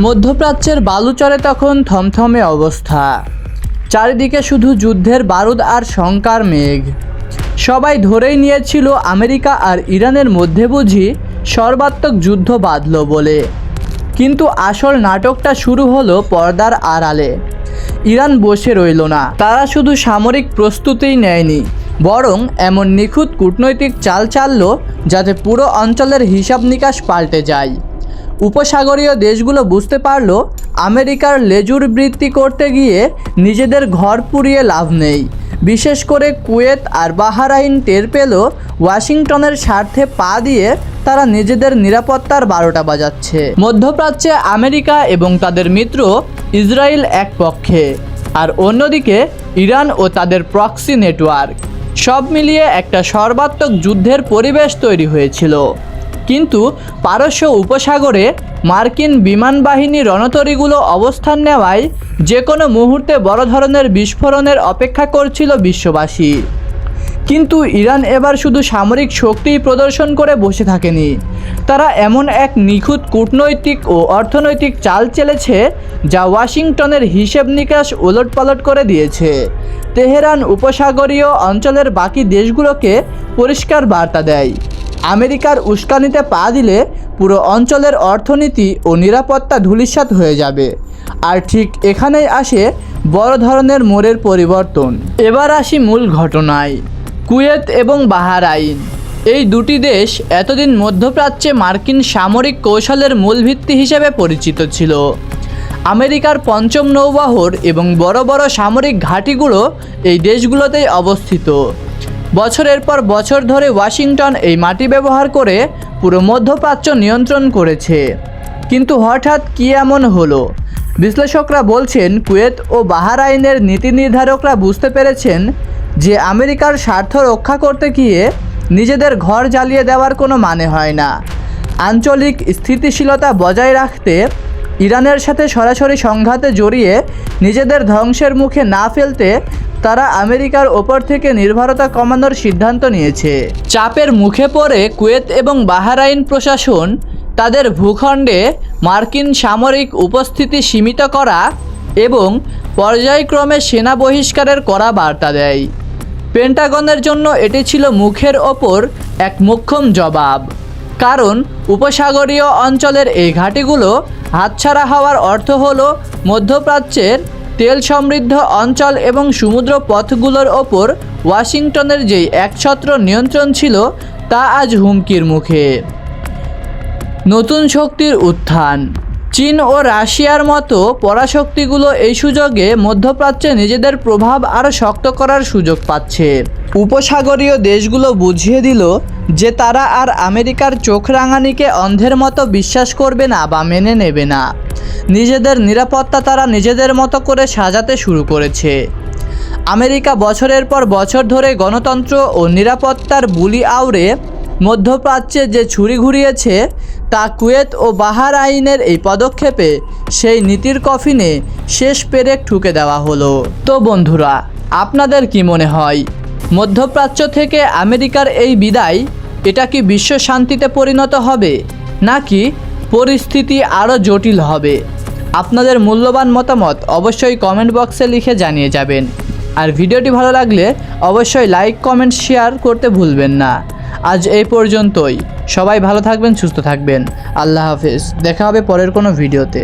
মধ্যপ্রাচ্যের বালুচরে তখন থমথমে অবস্থা। চারিদিকে শুধু যুদ্ধের বারুদ আর শঙ্কার মেঘ। সবাই ধরেই নিয়েছিল আমেরিকা আর ইরানের মধ্যে বুঝি সর্বাত্মক যুদ্ধ বাঁধল বলে। কিন্তু আসল নাটকটা শুরু হলো পর্দার আড়ালে। ইরান বসে রইল না। তারা শুধু সামরিক প্রস্তুতিই নেয়নি, বরং এমন নিখুঁত কূটনৈতিক চাল চালল যাতে পুরো অঞ্চলের হিসাব নিকাশ পাল্টে যায়। উপসাগরীয় দেশগুলো বুঝতে পারল আমেরিকার লেজুর বৃত্তি করতে গিয়ে নিজেদের ঘর পুড়িয়ে লাভ নেই। বিশেষ করে কুয়েত আর বাহরাইন টের পেল ওয়াশিংটনের স্বার্থে পা দিয়ে তারা নিজেদের নিরাপত্তার 12টা বাজাচ্ছে। মধ্যপ্রাচ্যে আমেরিকা এবং তাদের মিত্র ইসরায়েল এক পক্ষে, আর অন্যদিকে ইরান ও তাদের প্রক্সি নেটওয়ার্ক। সব মিলিয়ে একটা সর্বাত্মক যুদ্ধের পরিবেশ তৈরি হয়েছিল। কিন্তু পারস্য উপসাগরে মার্কিন বিমান বাহিনী রণতরীগুলো অবস্থান নেওয়ায় যে কোনো মুহূর্তে বড় ধরনের বিস্ফোরণের অপেক্ষা করছিল বিশ্ববাসী। কিন্তু ইরান এবার শুধু সামরিক শক্তিই প্রদর্শন করে বসে থাকেনি। তারা এমন এক নিখুঁত কূটনৈতিক ও অর্থনৈতিক চাল চেলেছে যা ওয়াশিংটনের হিসেব নিকাশ ওলটপালট করে দিয়েছে। তেহরান উপসাগরীয় অঞ্চলের বাকি দেশগুলোকে পরিষ্কার বার্তা দেয়, আমেরিকার উস্কানিতে পা দিলে পুরো অঞ্চলের অর্থনীতি ও নিরাপত্তা ধূলিসাৎ হয়ে যাবে। আর ঠিক এখানেই আসে বড় ধরনের মোড়ের পরিবর্তন। এবার আসি মূল ঘটনায়। কুয়েত এবং বাহরাইন, এই দুটি দেশ এতদিন মধ্যপ্রাচ্যে মার্কিন সামরিক কৌশলের মূল ভিত্তি হিসেবে পরিচিত ছিল। আমেরিকার পঞ্চম নৌবহর এবং বড় বড় সামরিক ঘাঁটিগুলো এই দেশগুলোতেই অবস্থিত। বছরের পর বছর ধরে ওয়াশিংটন এই মাটি ব্যবহার করে পুরো মধ্যপ্রাচ্য নিয়ন্ত্রণ করেছে। কিন্তু হঠাৎ কী এমন হলো? বিশ্লেষকরা বলছেন কুয়েত ও বাহরাইনের নীতি নির্ধারকরা বুঝতে পেরেছেন যে আমেরিকার স্বার্থ রক্ষা করতে গিয়ে নিজেদের ঘর জ্বালিয়ে দেওয়ার কোনো মানে হয় না। আঞ্চলিক স্থিতিশীলতা বজায় রাখতে ইরানের সাথে সরাসরি সংঘাতে জড়িয়ে নিজেদের ধ্বংসের মুখে না ফেলতে তারা আমেরিকার ওপর থেকে নির্ভরতা কমানোর সিদ্ধান্ত নিয়েছে। চাপের মুখে পড়ে কুয়েত এবং বাহরাইন প্রশাসন তাদের ভূখণ্ডে মার্কিন সামরিক উপস্থিতি সীমিত করা এবং পর্যায়ক্রমে সেনা বহিষ্কারের কড়া বার্তা দেয়। পেন্টাগনের জন্য এটি ছিল মুখের ওপর এক মোক্ষম জবাব, কারণ উপসাগরীয় অঞ্চলের এই ঘাঁটিগুলো হাতছাড়া হওয়ার অর্থ হলো মধ্যপ্রাচ্যের তেল সমৃদ্ধ অঞ্চল এবং সমুদ্র পথগুলোর ওপর ওয়াশিংটনের যেই একছত্র নিয়ন্ত্রণ ছিল তা আজ হুমকির মুখে। নতুন শক্তির উত্থান। চীন ও রাশিয়ার মতো পরাশক্তিগুলো এই সুযোগে মধ্যপ্রাচ্যে নিজেদের প্রভাব আরও শক্ত করার সুযোগ পাচ্ছে। উপসাগরীয় দেশগুলো বুঝিয়ে দিল যে তারা আর আমেরিকার চোখ রাঙানিকে অন্ধের মতো বিশ্বাস করবে না বা মেনে নেবে না। নিজেদের নিরাপত্তা তারা নিজেদের মতো করে সাজাতে শুরু করেছে। আমেরিকা বছরের পর বছর ধরে গণতন্ত্র ও নিরাপত্তার বুলি আউড়ে মধ্যপ্রাচ্যে যে ছুরি ঘুরিয়েছে, তা কুয়েত ও বাহরাইনের এই পদক্ষেপে সেই নীতির কফিনে শেষ পেরেক ঠুকে দেওয়া হলো। তো বন্ধুরা, আপনাদের কি মনে হয়, মধ্যপ্রাচ্য থেকে আমেরিকার এই বিদায়, এটা কি বিশ্ব শান্তিতে পরিণত হবে নাকি পরিস্থিতি আরও জটিল হবে? আপনাদের মূল্যবান মতামত অবশ্যই কমেন্ট বক্সে লিখে জানিয়ে যাবেন। আর ভিডিওটি ভালো লাগলে অবশ্যই লাইক, কমেন্ট, শেয়ার করতে ভুলবেন না। আজ এই পর্যন্তই। সবাই ভালো থাকবেন, সুস্থ থাকবেন। আল্লাহ হাফেজ। দেখা হবে পরের কোনো ভিডিওতে।